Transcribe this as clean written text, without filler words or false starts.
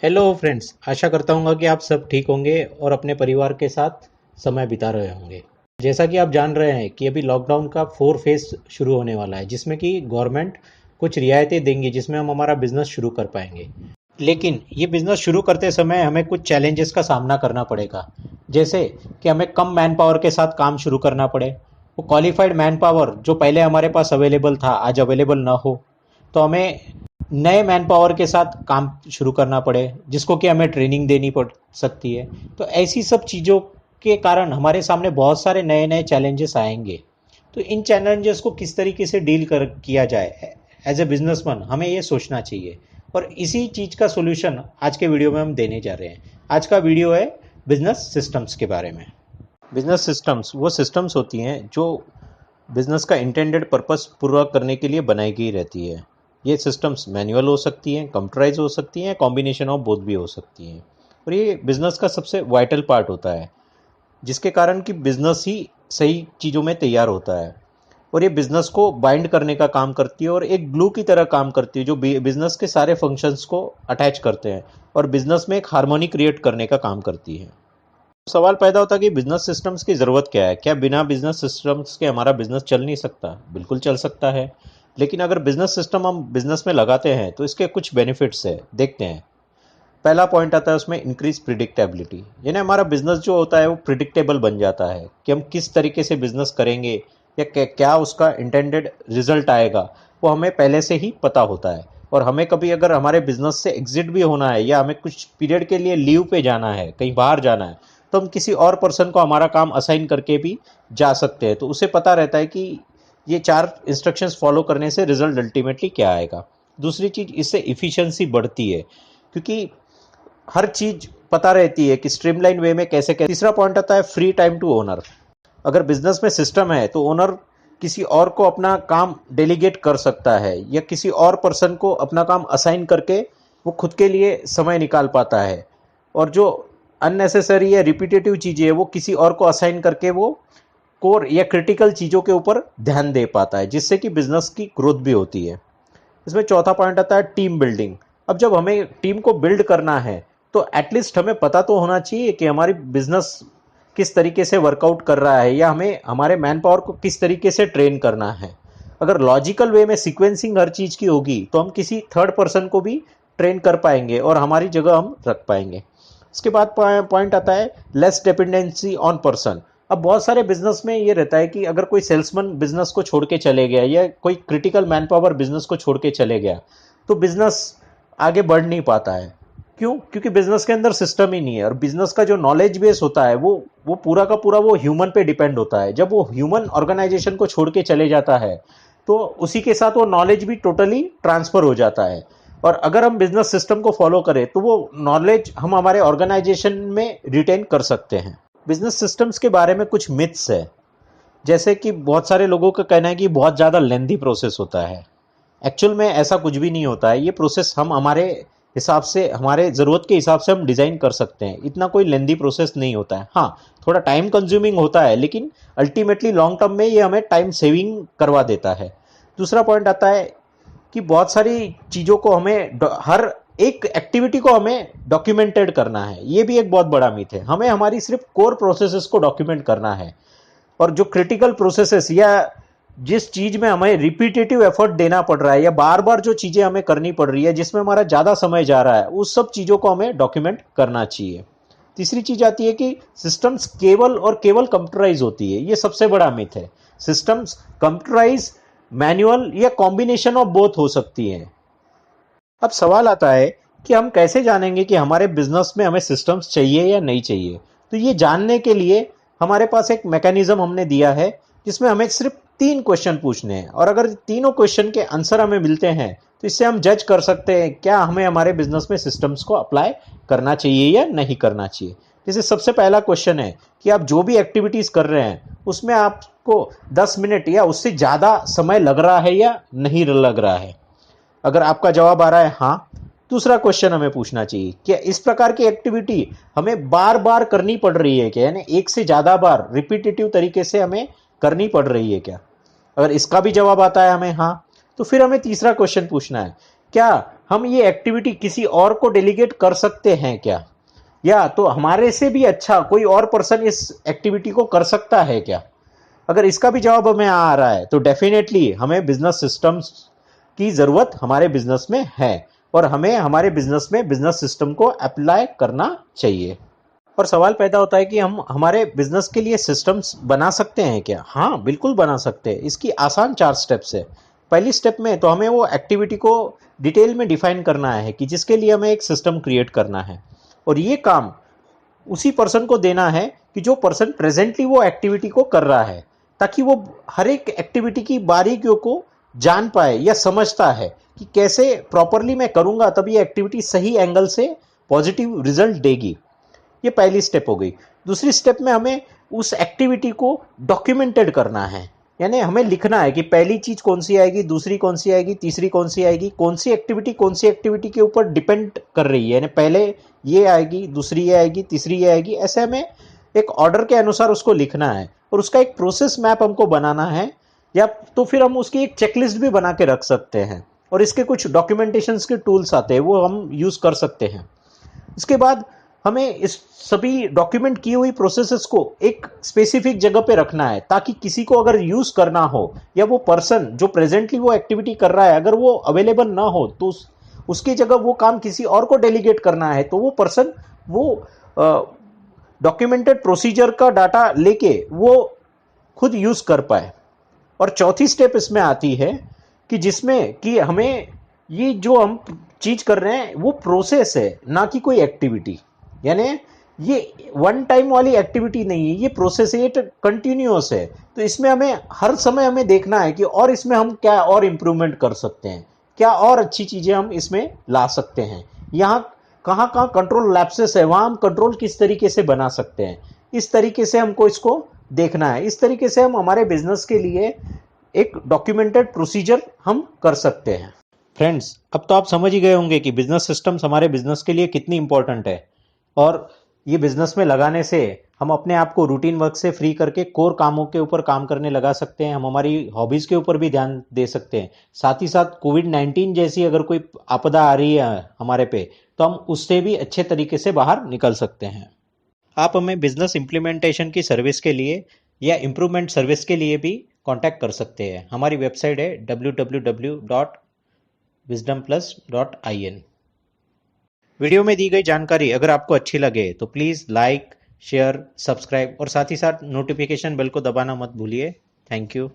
Hello friends, आशा करता हूँ कि आप सब ठीक होंगे और अपने परिवार के साथ समय बिता रहे होंगे। जैसा कि आप जान रहे हैं कि अभी लॉकडाउन का 4 फेज़ शुरू होने वाला है, जिसमें कि गवर्नमेंट कुछ रियायतें देंगी, जिसमें हम हमारा बिज़नेस शुरू कर पाएंगे। लेकिन ये बिज़नेस शुरू करते समय हमें कुछ चैलेंजेस का सामना करना पड़ेगा। जैसे कि हमें कम मैन पावर के साथ काम शुरू करना पड़े। वो क्वालिफाइड मैन पावर जो पहले हमारे पास अवेलेबल था, आज अवेलेबल ना हो, तो हमें नए मैन पावर के साथ काम शुरू करना पड़े, जिसको कि हमें ट्रेनिंग देनी पड़ सकती है। तो ऐसी सब चीज़ों के कारण हमारे सामने बहुत सारे नए नए चैलेंजेस आएंगे। तो इन चैलेंजेस को किस तरीके से डील कर किया जाए, एज ए बिजनेसमैन हमें ये सोचना चाहिए। और इसी चीज़ का सोल्यूशन आज के वीडियो में हम देने जा रहे हैं। आज का वीडियो है बिजनेस सिस्टम्स के बारे में। बिजनेस सिस्टम्स वो सिस्टम्स होती हैं जो बिजनेस का इंटेंडेड पर्पस पूरा करने के लिए बनाई गई रहती है। ये सिस्टम्स मैनुअल हो सकती हैं, कंप्यूटराइज हो सकती हैं, कॉम्बिनेशन ऑफ बोथ भी हो सकती हैं। और ये बिजनेस का सबसे वाइटल पार्ट होता है, जिसके कारण कि बिजनेस ही सही चीज़ों में तैयार होता है। और ये बिजनेस को बाइंड करने का काम करती है और एक ग्लू की तरह काम करती है, जो बिजनेस के सारे फंक्शंस को अटैच करते हैं और बिजनेस में एक हार्मोनी क्रिएट करने का काम करती है। सवाल पैदा होता है कि बिजनेस सिस्टम्स की ज़रूरत क्या है? क्या बिना बिजनेस सिस्टम्स के हमारा बिजनेस चल नहीं सकता? बिल्कुल चल सकता है। लेकिन अगर बिजनेस सिस्टम हम बिजनेस में लगाते हैं तो इसके कुछ बेनिफिट्स है, देखते हैं। पहला पॉइंट आता है उसमें इंक्रीज प्रिडिक्टेबिलिटी, यानी हमारा बिजनेस जो होता है वो प्रिडिक्टेबल बन जाता है कि हम किस तरीके से बिजनेस करेंगे या क्या उसका इंटेंडेड रिजल्ट आएगा, वो हमें पहले से ही पता होता है। और हमें कभी अगर हमारे बिजनेस से एग्जिट भी होना है या हमें कुछ पीरियड के लिए लीव पे जाना है, कहीं बाहर जाना है, तो हम किसी और पर्सन को हमारा काम असाइन करके भी जा सकते हैं। तो उसे पता रहता है कि ये 4 इंस्ट्रक्शंस फॉलो करने से रिजल्ट अल्टीमेटली क्या आएगा। दूसरी चीज़, इससे इफ़िशिएंसी बढ़ती है, क्योंकि हर चीज़ पता रहती है कि स्ट्रीमलाइन वे में कैसे कैसे। तीसरा पॉइंट आता है फ्री टाइम टू ओनर। अगर बिजनेस में सिस्टम है तो ओनर किसी और को अपना काम डेलीगेट कर सकता है या किसी और पर्सन को अपना काम असाइन करके वो खुद के लिए समय निकाल पाता है। और जो अननेसेसरी या रिपीटेटिव चीज़ें है वो किसी और को असाइन करके वो कोर या क्रिटिकल चीज़ों के ऊपर ध्यान दे पाता है, जिससे कि बिजनेस की ग्रोथ भी होती है। इसमें चौथा पॉइंट आता है टीम बिल्डिंग। अब जब हमें टीम को बिल्ड करना है तो एटलीस्ट हमें पता तो होना चाहिए कि हमारी बिजनेस किस तरीके से वर्कआउट कर रहा है या हमें हमारे मैन पावर को किस तरीके से ट्रेन करना है। अगर लॉजिकल वे में सीक्वेंसिंग हर चीज़ की होगी तो हम किसी थर्ड पर्सन को भी ट्रेन कर पाएंगे और हमारी जगह हम रख पाएंगे। इसके बाद पॉइंट आता है लेस डिपेंडेंसी ऑन पर्सन। अब बहुत सारे बिजनेस में ये रहता है कि अगर कोई सेल्समैन बिजनेस को छोड़ के चले गया या कोई क्रिटिकल मैन पावर बिजनेस को छोड़ के चले गया तो बिजनेस आगे बढ़ नहीं पाता है। क्यों? क्योंकि बिजनेस के अंदर सिस्टम ही नहीं है और बिजनेस का जो नॉलेज बेस होता है वो पूरा का पूरा वो ह्यूमन पे डिपेंड होता है। जब वो ह्यूमन ऑर्गेनाइजेशन को छोड़ के चले जाता है तो उसी के साथ वो नॉलेज भी टोटली ट्रांसफर हो जाता है। और अगर हम बिजनेस सिस्टम को फॉलो करें तो वो नॉलेज हम हमारे ऑर्गेनाइजेशन में रिटेन कर सकते हैं। बिजनेस सिस्टम्स के बारे में कुछ मिथ्स है, जैसे कि बहुत सारे लोगों का कहना है कि बहुत ज़्यादा लेंथी प्रोसेस होता है। एक्चुअल में ऐसा कुछ भी नहीं होता है। ये प्रोसेस हम हमारे हिसाब से, हमारे ज़रूरत के हिसाब से हम डिज़ाइन कर सकते हैं। इतना कोई लेंथी प्रोसेस नहीं होता है। हाँ, थोड़ा टाइम कंज्यूमिंग होता है, लेकिन अल्टीमेटली लॉन्ग टर्म में ये हमें टाइम सेविंग करवा देता है। दूसरा पॉइंट आता है कि बहुत सारी चीज़ों को हमें हर एक एक्टिविटी को हमें डॉक्यूमेंटेड करना है। ये भी एक बहुत बड़ा मिथ है। हमें हमारी सिर्फ कोर प्रोसेसेस को डॉक्यूमेंट करना है और जो क्रिटिकल प्रोसेसेस या जिस चीज़ में हमें रिपीटेटिव एफर्ट देना पड़ रहा है या बार बार जो चीज़ें हमें करनी पड़ रही है, जिसमें हमारा ज़्यादा समय जा रहा है, उस सब चीज़ों को हमें डॉक्यूमेंट करना चाहिए। तीसरी चीज़ आती है कि सिस्टम्स केवल और केवल कंप्यूटराइज होती है। ये सबसे बड़ा मिथ है। सिस्टम्स कंप्यूटराइज, मैनुअल या कॉम्बिनेशन ऑफ बोथ हो सकती हैं। अब सवाल आता है कि हम कैसे जानेंगे कि हमारे बिजनेस में हमें सिस्टम्स चाहिए या नहीं चाहिए। तो ये जानने के लिए हमारे पास एक मैकेनिज्म हमने दिया है, जिसमें हमें सिर्फ 3 क्वेश्चन पूछने हैं और अगर तीनों क्वेश्चन के आंसर हमें मिलते हैं तो इससे हम जज कर सकते हैं क्या हमें हमारे बिजनेस में सिस्टम्स को अप्लाई करना चाहिए या नहीं करना चाहिए। जैसे सबसे पहला क्वेश्चन है कि आप जो भी एक्टिविटीज़ कर रहे हैं उसमें आपको 10 मिनट या उससे ज़्यादा समय लग रहा है या नहीं लग रहा है। अगर आपका जवाब आ रहा है हाँ, दूसरा क्वेश्चन हमें पूछना चाहिए क्या इस प्रकार की एक्टिविटी हमें बार बार करनी पड़ रही है क्या, यानी एक से ज़्यादा बार रिपीटेटिव तरीके से हमें करनी पड़ रही है क्या। अगर इसका भी जवाब आता है हमें हाँ, तो फिर हमें तीसरा क्वेश्चन पूछना है, क्या हम ये एक्टिविटी किसी और को डेलीगेट कर सकते हैं क्या, या तो हमारे से भी अच्छा कोई और पर्सन इस एक्टिविटी को कर सकता है क्या। अगर इसका भी जवाब हमें आ रहा है तो डेफिनेटली हमें बिजनेस सिस्टम्स की जरूरत हमारे बिजनेस में है और हमें हमारे बिजनेस में बिजनेस सिस्टम को अप्लाई करना चाहिए। और सवाल पैदा होता है कि हम हमारे बिजनेस के लिए सिस्टम्स बना सकते हैं क्या। हाँ, बिल्कुल बना सकते हैं। इसकी आसान 4 स्टेप्स है। पहली स्टेप में तो हमें वो एक्टिविटी को डिटेल में डिफाइन करना है कि जिसके लिए हमें एक सिस्टम क्रिएट करना है, और ये काम उसी पर्सन को देना है कि जो पर्सन प्रेजेंटली वो एक्टिविटी को कर रहा है, ताकि वो हर एक एक्टिविटी की बारीकियों को जान पाए या समझता है कि कैसे प्रॉपरली मैं करूंगा तब ये एक्टिविटी सही एंगल से पॉजिटिव रिजल्ट देगी। ये पहली स्टेप हो गई। दूसरी स्टेप में हमें उस एक्टिविटी को डॉक्यूमेंटेड करना है, यानी हमें लिखना है कि पहली चीज कौन सी आएगी, दूसरी कौन सी आएगी, तीसरी कौन सी आएगी, कौन सी एक्टिविटी के ऊपर डिपेंड कर रही है, यानी पहले ये आएगी, दूसरी ये आएगी, तीसरी ये आएगी। ऐसे हमें एक ऑर्डर के अनुसार उसको लिखना है और उसका एक प्रोसेस मैप हमको बनाना है, या तो फिर हम उसकी एक चेकलिस्ट भी बना के रख सकते हैं, और इसके कुछ डॉक्यूमेंटेशन के टूल्स आते हैं, वो हम यूज कर सकते हैं। इसके बाद हमें इस सभी डॉक्यूमेंट की हुई प्रोसेसेस को एक स्पेसिफिक जगह पे रखना है, ताकि किसी को अगर यूज करना हो या वो पर्सन जो प्रेजेंटली वो एक्टिविटी कर रहा है अगर वो अवेलेबल ना हो तो उसकी जगह वो काम किसी और को डेलीगेट करना है, तो वो पर्सन वो डॉक्यूमेंटेड प्रोसीजर का डाटा लेके वो खुद यूज कर पाए। और चौथी स्टेप इसमें आती है कि जिसमें कि हमें ये जो हम चीज कर रहे हैं वो प्रोसेस है, ना कि कोई एक्टिविटी। यानी ये वन टाइम वाली एक्टिविटी नहीं है, ये प्रोसेस है, ये कंटिन्यूअस है। तो इसमें हमें हर समय हमें देखना है कि और इसमें हम क्या और इम्प्रूवमेंट कर सकते हैं, क्या और अच्छी चीजें हम इसमें ला सकते हैं, यहाँ कहाँ कहाँ कंट्रोल लैप्सेस है वहां हम कंट्रोल किस तरीके से बना सकते हैं। इस तरीके से हमको इसको देखना है। इस तरीके से हम हमारे बिजनेस के लिए एक डॉक्यूमेंटेड प्रोसीजर हम कर सकते हैं। फ्रेंड्स, अब तो आप समझ ही गए होंगे कि बिजनेस सिस्टम्स हमारे बिजनेस के लिए कितनी इंपॉर्टेंट है, और ये बिजनेस में लगाने से हम अपने आप को रूटीन वर्क से फ्री करके कोर कामों के ऊपर काम करने लगा सकते हैं। हम हमारी हॉबीज के ऊपर भी ध्यान दे सकते हैं। साथ ही साथ कोविड-19 जैसी अगर कोई आपदा आ रही है हमारे पे, तो हम उससे भी अच्छे तरीके से बाहर निकल सकते हैं। आप हमें बिजनेस इम्प्लीमेंटेशन की सर्विस के लिए या इम्प्रूवमेंट सर्विस के लिए भी कांटेक्ट कर सकते हैं। हमारी वेबसाइट है www.wisdomplus.in। वीडियो में दी गई जानकारी अगर आपको अच्छी लगे तो प्लीज़ लाइक, शेयर, सब्सक्राइब और साथ ही साथ नोटिफिकेशन बेल को दबाना मत भूलिए। Thank you.